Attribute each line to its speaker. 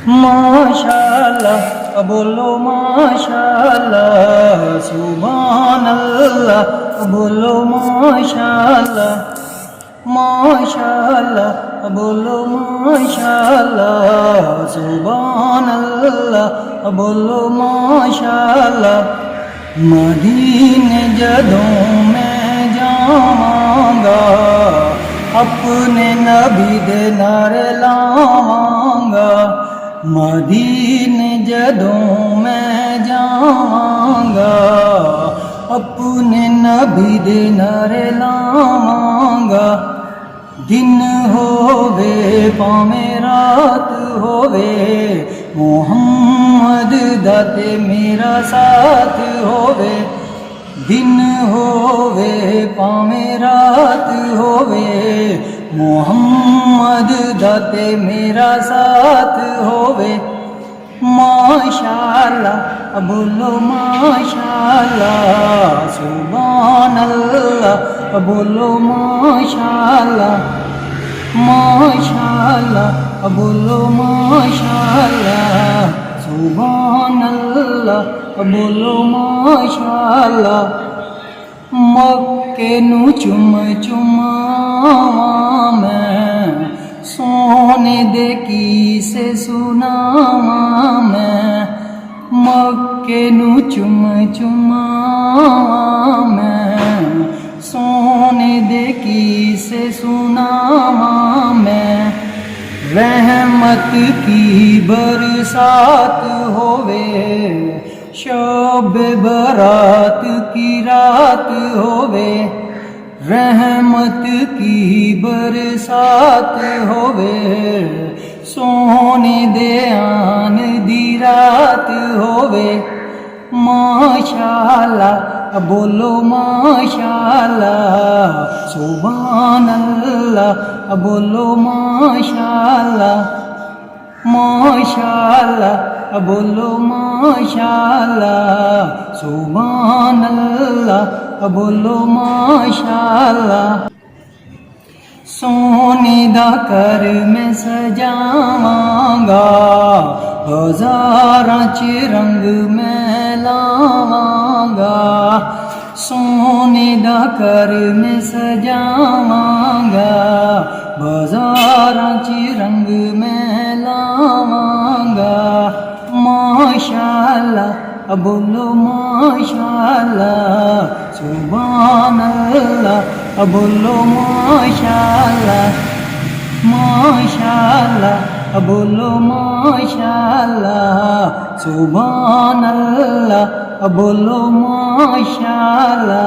Speaker 1: माशाअल्लाह बोलो माशाअल्लाह, सुभान अल्लाह बोलो माशाअल्लाह, माशाअल्लाह बोलो माशाअल्लाह, सुभान अल्लाह बोलो माशाअल्लाह। मदीने जदों मैं जावांगा, अपने नबी दे नारे लावांगा। मदीने जदों मैं जावांगा, अपने नबी दे नारे लावांगा। दिन होवे भावें रात होवे, मोहम्मद दा ते मेरा साथ होवे। दिन होवे भावें रात होवे, मोहम्मद दा ते मेरा साथ होवे। माशाअल्लाह बोलो माशाअल्लाह, सुभान अल्लाह बोलो माशाअल्लाह, माशाअल्लाह बोलो माशाअल्लाह, सुभान अल्लाह बोलो माशाअल्लाह। मक्के नू चुम चुमावां मैं, सोने दे किसे सुनावां मैं। मक्के नू चुम चुमावां मैं, सोने दे किसे सुनावां मैं। रहमत की बरसात होवे, शब बरात की रात होवे। रहमत की बरसात होवे, सोने दे आन दी रात होवे। माशाअल्लाह बोलो माशाअल्लाह, सुभान अल्लाह बोलो माशाअल्लाह, माशाअल्लाह बोलो माशाअल्लाह, सुभान अल्लाह बोलो माशाअल्लाह। सोने दा घर मैं सजावांगा, हज़ारां च रंग मैं लावांगा। सोने दा घर मैं सजावांगा, हज़ारां च रंग मैं लावांगा। माशाअल्लाह बोलो माशाअल्लाह, सुभान अल्लाह बोलो माशाअल्लाह, माशाअल्लाह बोलो माशाअल्लाह, सुभान अल्लाह बोलो माशाअल्लाह।